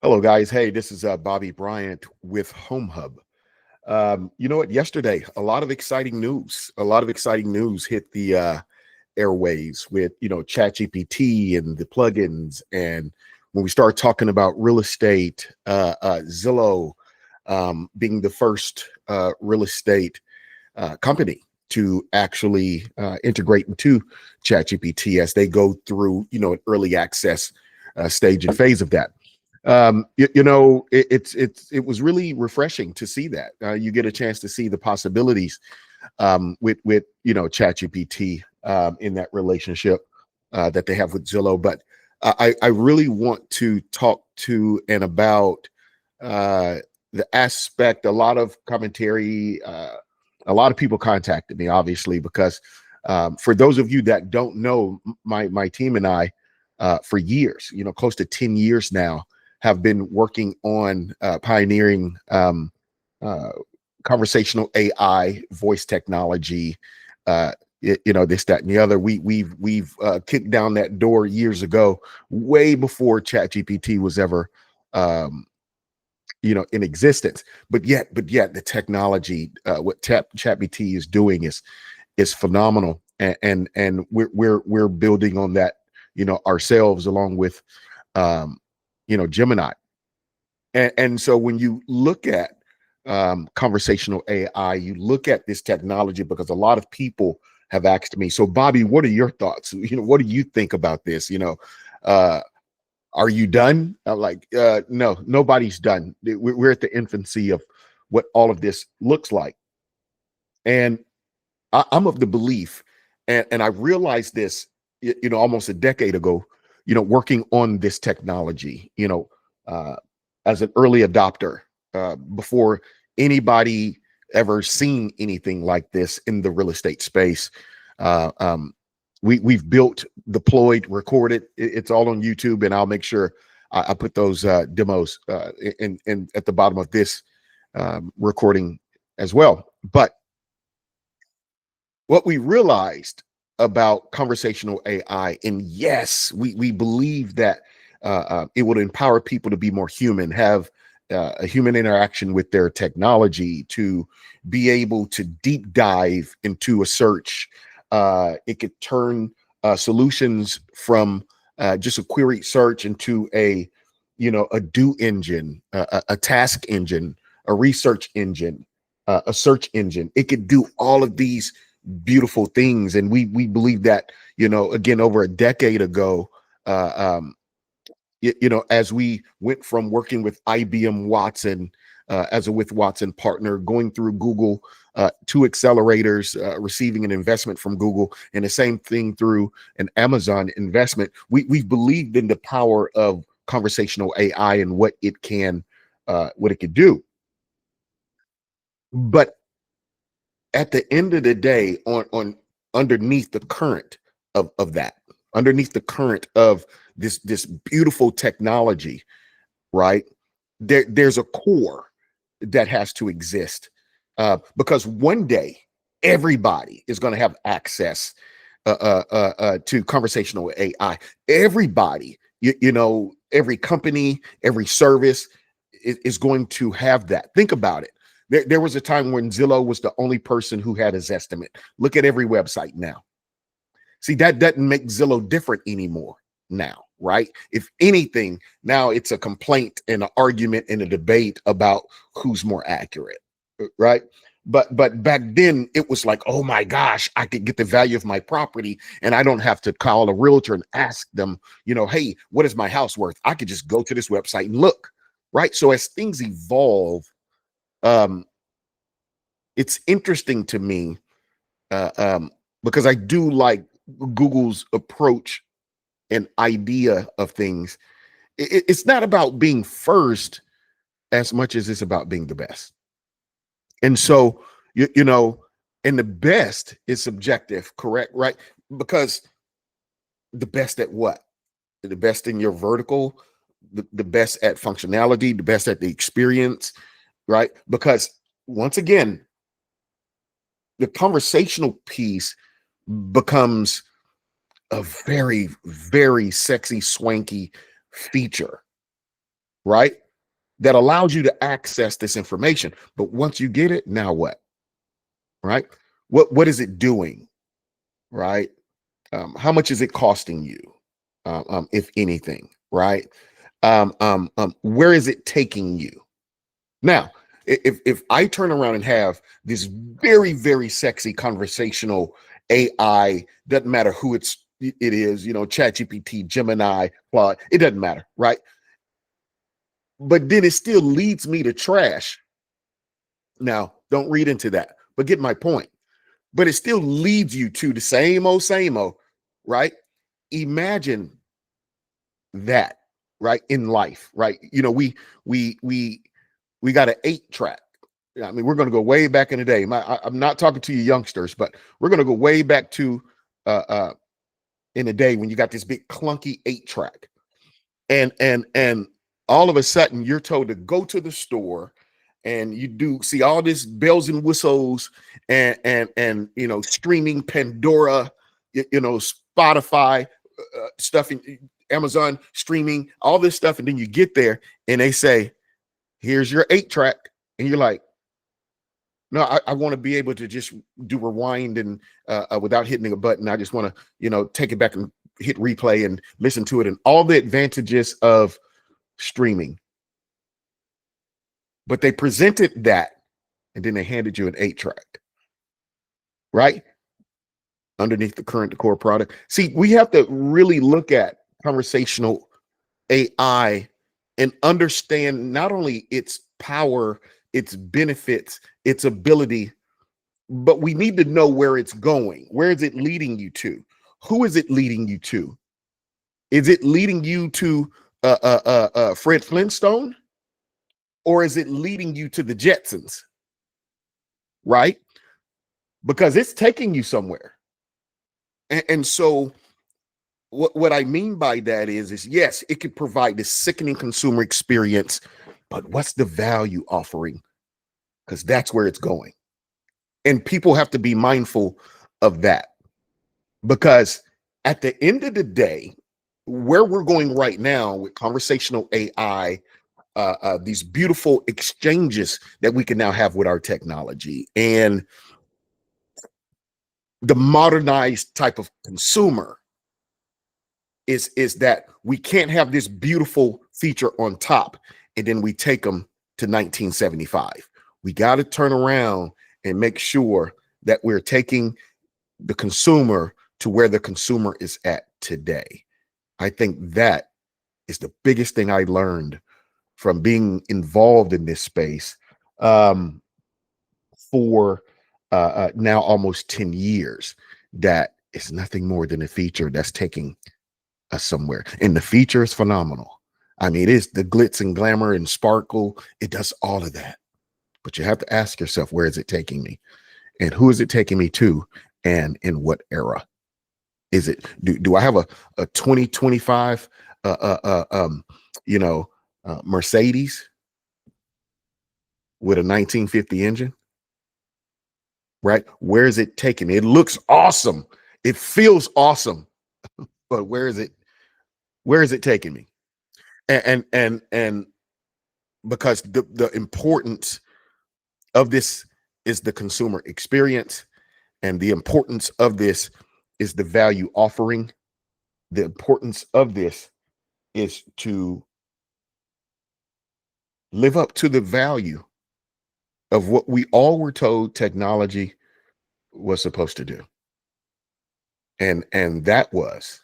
Hello, guys. Hey, this is Bobby Bryant with HomeHub. You know what? Yesterday, a lot of exciting news. A lot of exciting news hit the airwaves with ChatGPT and the plugins. And when we start talking about real estate, Zillow being the first real estate company to actually integrate into ChatGPT as they go through an early access stage and phase of that. It was really refreshing to see that. You get a chance to see the possibilities with ChatGPT in that relationship that they have with Zillow. But I really want to talk to and about the aspect. A lot of commentary, a lot of people contacted me, obviously, because for those of you that don't know, my team and I, for years, close to 10 years now, have been working on pioneering conversational AI, voice technology, this, that, and the other. We've kicked down that door years ago, way before ChatGPT was ever in existence. But yet the technology, what ChatGPT is doing is phenomenal, and we're building on that, ourselves, along with Gemini. And so when you look at conversational AI, you look at this technology, because a lot of people have asked me, so Bobby, what are your thoughts? What do you think about this? Are you done? I'm like, no, nobody's done. We're at the infancy of what all of this looks like. And I'm of the belief, and I realized this, almost a decade ago, working on this technology, as an early adopter, before anybody ever seen anything like this in the real estate space. We've built, deployed, recorded. It's all on YouTube, and I'll make sure I put those demos in at the bottom of this recording as well. But what we realized about conversational AI, and yes, we believe that it would empower people to be more human, have a human interaction with their technology, to be able to deep dive into a search. It could turn solutions from just a query search into a do engine, a task engine, a research engine, a search engine. It could do all of these beautiful things. And we believe that, again, over a decade ago, as we went from working with IBM Watson as a with Watson partner, going through Google, 2 accelerators, receiving an investment from Google, and the same thing through an Amazon investment, we've believed in the power of conversational AI and what it can do. But at the end of the day, on underneath the current of that, underneath the current of this beautiful technology, right, there's a core that has to exist, because one day everybody is going to have access to conversational AI. Everybody, every company, every service is going to have that. Think about it. There was a time when Zillow was the only person who had his estimate. Look at every website now. See, that doesn't make Zillow different anymore now, right? If anything, now it's a complaint and an argument and a debate about who's more accurate, right? But back then it was like, oh my gosh, I could get the value of my property and I don't have to call a realtor and ask them, hey, what is my house worth? I could just go to this website and look, right? So as things evolve, it's interesting to me, because I do like Google's approach and idea of things. It's not about being first as much as it's about being the best. And so, and the best is subjective, correct? Right? Because the best at what? The best in your vertical, the best at functionality, the best at the experience, right? Because once again, the conversational piece becomes a very, very sexy, swanky feature, right? That allows you to access this information. But once you get it, now what? Right? What is it doing? Right? How much is it costing you, if anything? Right? Where is it taking you? Now, if I turn around and have this very, very sexy conversational AI, doesn't matter who it is, ChatGPT, Gemini, Claude, it doesn't matter, right? But then it still leads me to trash. Now, don't read into that, but get my point. But it still leads you to the same old, right? Imagine that, right, in life, right? We got an 8-track. I mean, we're going to go way back in the day. I'm not talking to you youngsters, but we're going to go way back to in the day when you got this big clunky 8-track, and all of a sudden you're told to go to the store, and you do see all this bells and whistles, and streaming Pandora, Spotify, stuff, in Amazon streaming, all this stuff, and then you get there and they say, here's your 8-track, and you're like, no, I want to be able to just do rewind and without hitting a button. I just want to, take it back and hit replay and listen to it, and all the advantages of streaming. But they presented that, and then they handed you an 8-track, right? Underneath the current core product. See, we have to really look at conversational AI and understand not only its power, its benefits, its ability, but we need to know where it's going. Where is it leading you to? Who is it leading you to? Is it leading you to Fred Flintstone, or is it leading you to the Jetsons? Right? Because it's taking you somewhere. And so what I mean by that is yes, it could provide this sickening consumer experience, but what's the value offering? Because that's where it's going. And people have to be mindful of that, because at the end of the day, where we're going right now with conversational AI, these beautiful exchanges that we can now have with our technology, and the modernized type of consumer, is that we can't have this beautiful feature on top and then we take them to 1975. We got to turn around and make sure that we're taking the consumer to where the consumer is at today. I think that is the biggest thing I learned from being involved in this space for now almost 10 years, that it's nothing more than a feature that's taking us somewhere. And the feature is phenomenal. I mean, it is the glitz and glamour and sparkle. It does all of that. But you have to ask yourself, where is it taking me? And who is it taking me to? And in what era? Is it, do I have a 2025 Mercedes with a 1950 engine? Right? Where is it taking me? It looks awesome. It feels awesome. But where is it taking me? And because the importance of this is the consumer experience, and the importance of this is the value offering. The importance of this is to live up to the value of what we all were told technology was supposed to do. And that was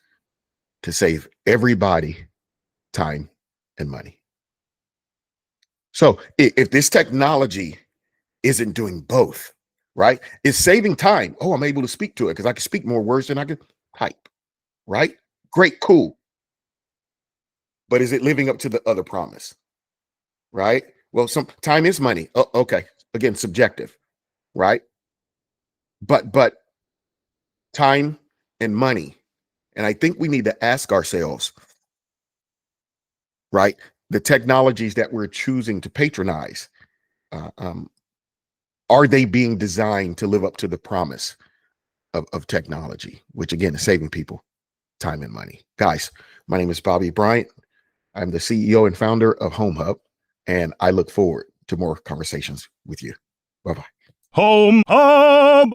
to save everybody time and money. So if this technology isn't doing both, right? It's saving time. Oh, I'm able to speak to it because I can speak more words than I can type, right? Great, cool. But is it living up to the other promise, right? Well, some time is money. Oh, okay. Again, subjective, right? But time and money. And I think we need to ask ourselves, right? The technologies that we're choosing to patronize, are they being designed to live up to the promise of technology, which again is saving people time and money? Guys, my name is Bobby Bryant. I'm the CEO and founder of HomeHub, and I look forward to more conversations with you. Bye-bye. Home Hub.